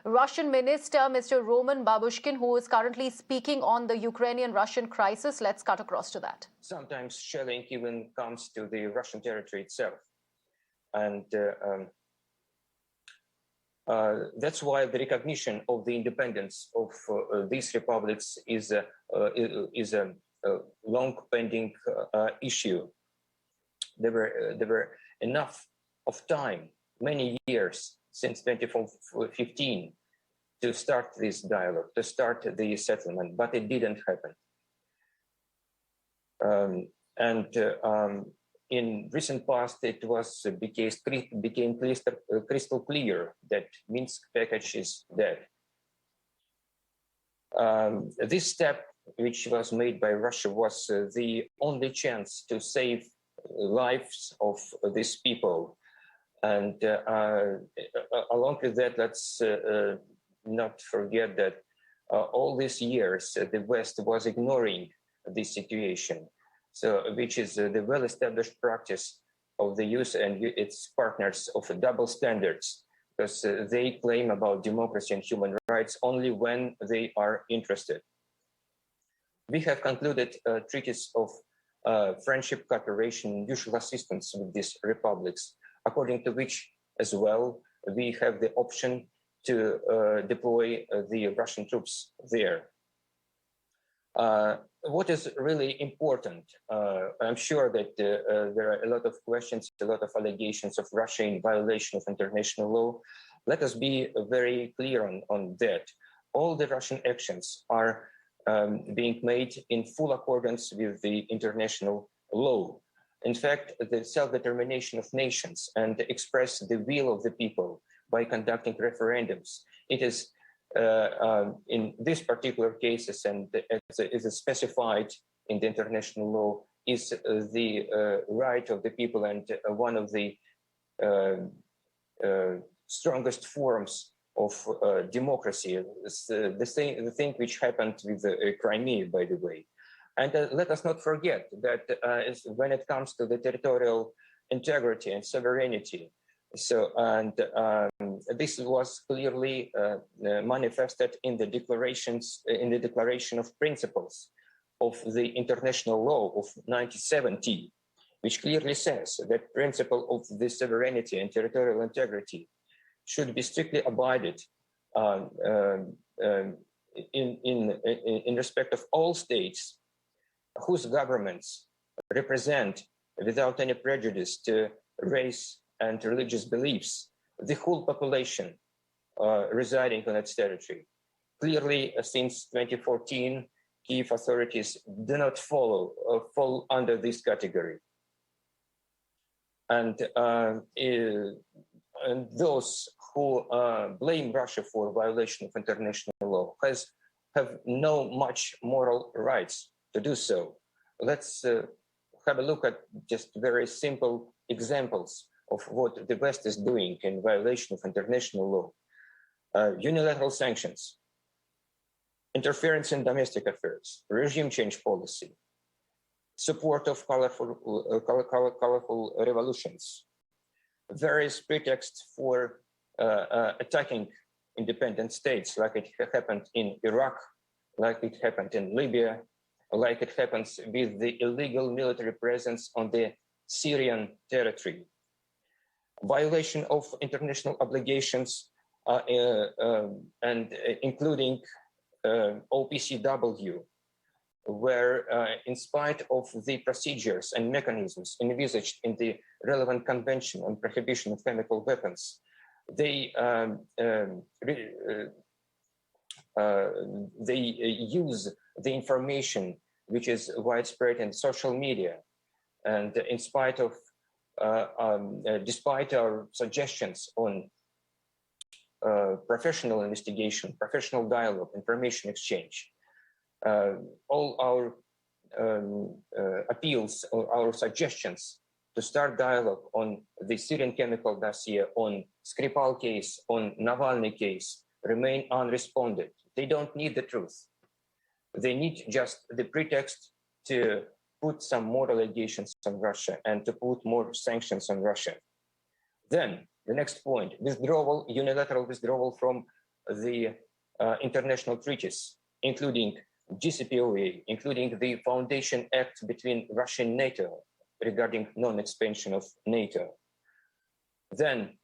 Russian minister, Mr. Roman Babushkin, who is currently speaking on the Ukrainian-Russian crisis. Let's cut across to that. Sometimes shelling even comes to the Russian territory itself. And that's why the recognition of the independence of these republics is a long-pending issue. There were enough of time, many years since 2015, to start this dialogue, to start the settlement, but it didn't happen. In recent past, it became crystal clear that Minsk package is dead. This step, which was made by Russia, was the only chance to save lives of these people. And along with that, let's not forget that all these years, the West was ignoring this situation. So, which is the well-established practice of the US and its partners of double standards, because they claim about democracy and human rights only when they are interested. We have concluded treaties of friendship, cooperation, mutual assistance with these republics, according to which as well we have the option to deploy the Russian troops there. What is really important, I'm sure that there are a lot of questions, a lot of allegations of Russia in violation of international law. Let us be very clear on that. All the Russian actions are being made in full accordance with the international law. In fact, the self-determination of nations and express the will of the people by conducting referendums. It is in these particular cases, and as is specified in the international law, is the right of the people and one of the strongest forms of democracy. The thing which happened with Crimea, by the way. And let us not forget that when it comes to the territorial integrity and sovereignty, this was clearly manifested in the Declaration of Principles of the International Law of 1970, which clearly says that principle of the sovereignty and territorial integrity should be strictly abided in respect of all states whose governments represent, without any prejudice to race and religious beliefs, the whole population residing on its territory. Clearly, since 2014, Kyiv authorities do not fall under this category. And those who blame Russia for violation of international law have no much moral rights to do so. Let's have a look at just very simple examples of what the West is doing in violation of international law. Unilateral sanctions, interference in domestic affairs, regime change policy, support of colorful revolutions, various pretexts for attacking independent states, like it happened in Iraq, like it happened in Libya, like it happens with the illegal military presence on the Syrian territory. Violation of international obligations and including OPCW, where in spite of the procedures and mechanisms envisaged in the relevant convention on prohibition of chemical weapons, they use the information which is widespread in social media, and in spite of despite our suggestions on professional investigation, professional dialogue, information exchange, all our appeals or our suggestions to start dialogue on the Syrian chemical dossier, on Skripal case, on Navalny case, remain unresponded. They don't need the truth. They need just the pretext to put some more allegations on Russia and to put more sanctions on Russia. Then the next point, unilateral withdrawal from the international treaties, including GCPOA, including the Foundation Act between Russia and NATO regarding non-expansion of NATO. Then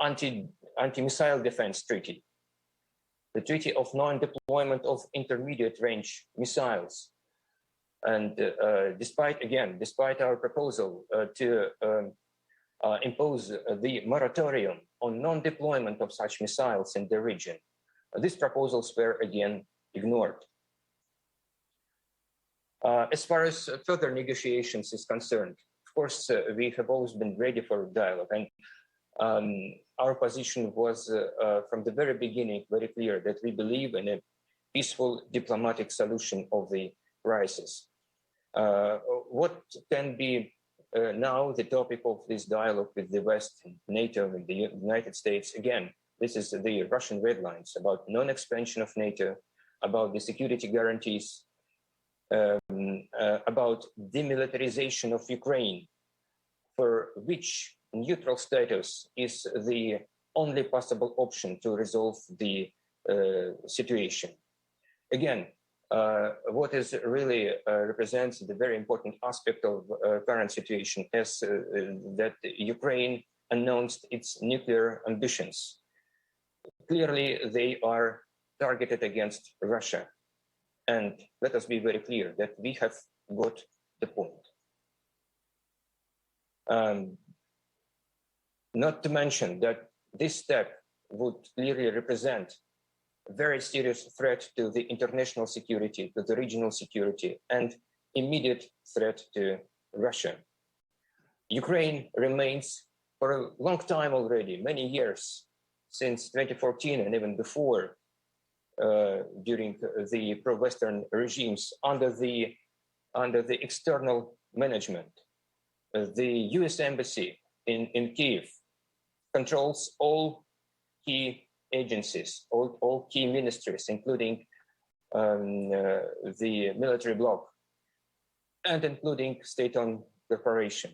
anti-missile defense treaty, the treaty of non-deployment of intermediate range missiles. And despite our proposal to impose the moratorium on non-deployment of such missiles in the region, these proposals were again ignored. As far as further negotiations is concerned, of course, we have always been ready for dialogue, and our position was from the very beginning very clear that we believe in a peaceful diplomatic solution of the crisis. What can be now the topic of this dialogue with the West, NATO, and the United States? Again, this is the Russian red lines about non-expansion of NATO, about the security guarantees, about demilitarization of Ukraine, for which neutral status is the only possible option to resolve the situation. Again, what is really represents the very important aspect of current situation is that Ukraine announced its nuclear ambitions. Clearly, they are targeted against Russia. And let us be very clear that we have got the point. Not to mention that this step would clearly represent a very serious threat to the international security, to the regional security, and immediate threat to Russia. Ukraine remains for a long time already, many years, since 2014 and even before, during the pro-Western regimes, under the external management. The US Embassy in Kiev controls all key agencies, all key ministries, including the military bloc, and including state-owned corporation.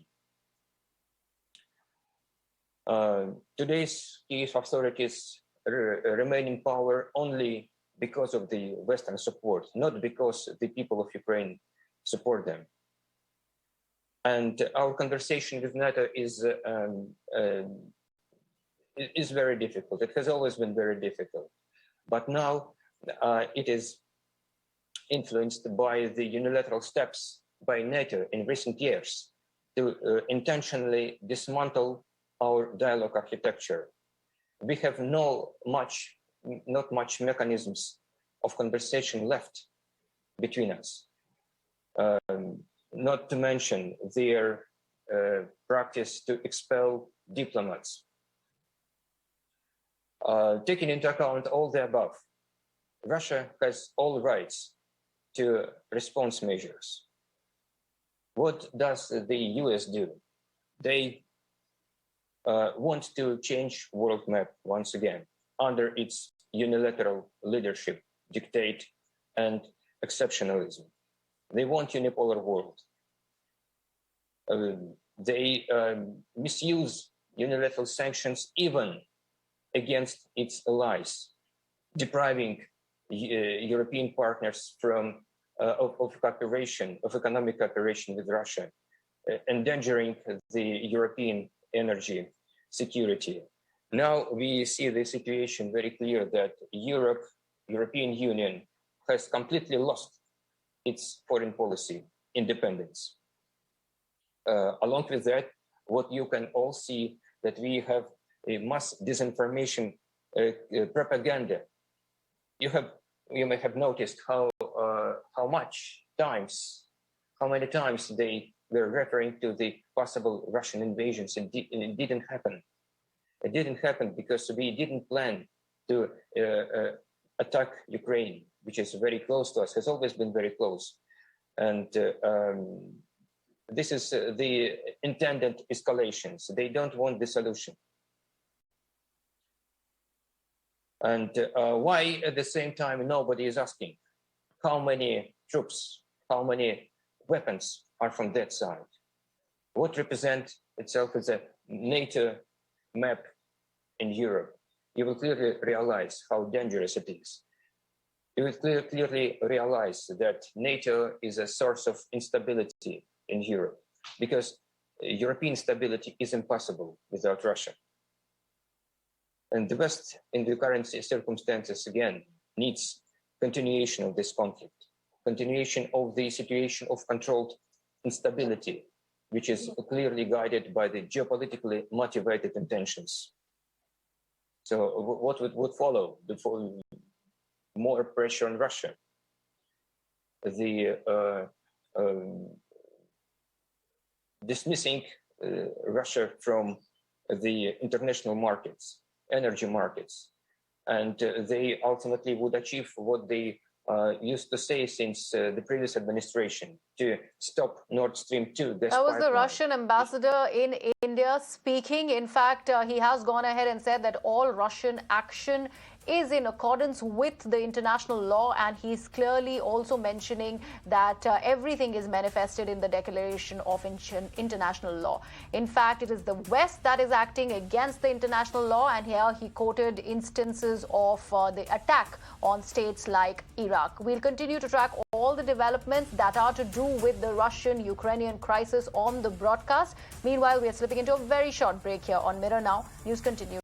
Today's Kiev authorities remain in power only because of the Western support, not because the people of Ukraine support them. And our conversation with NATO is very difficult. It has always been very difficult. But now it is influenced by the unilateral steps by NATO in recent years to intentionally dismantle our dialogue architecture. We have not much mechanisms of conversation left between us. Not to mention their practice to expel diplomats. Taking into account all the above, Russia has all rights to response measures. What does the US do? They want to change world map once again under its unilateral leadership, dictate, and exceptionalism. They want unipolar world. They misuse unilateral sanctions even against its allies, depriving European partners from of cooperation, of economic cooperation with Russia, endangering the European energy security. Now we see the situation very clear that European Union has completely lost its foreign policy independence. Along with that, what you can all see that we have a mass disinformation propaganda. You may have noticed how many times they were referring to the possible Russian invasions, and it didn't happen. It didn't happen because we didn't plan to attack Ukraine, which is very close to us, has always been very close. And this is the intended escalations. They don't want the solution. And why at the same time nobody is asking how many troops, how many weapons are from that side? What represents itself as a NATO map in Europe? you will clearly realize how dangerous it is. You will clearly realize that NATO is a source of instability in Europe, because European stability is impossible without Russia. And the West, in the current circumstances, again, needs continuation of this conflict, continuation of the situation of controlled instability, which is clearly guided by the geopolitically motivated intentions. So what would follow? More pressure on Russia, the dismissing Russia from the international markets, energy markets, and they ultimately would achieve what they used to say since the previous administration, to stop Nord Stream 2. That was the Russian ambassador in India speaking. In fact, he has gone ahead and said that all Russian action is in accordance with the international law, and he's clearly also mentioning that everything is manifested in the declaration of international law. In fact, it is the West that is acting against the international law, and here he quoted instances of the attack on states like Iraq. We'll continue to track all the developments that are to do with the Russian-Ukrainian crisis on the broadcast. Meanwhile, we are slipping into a very short break here on Mirror Now. News continues.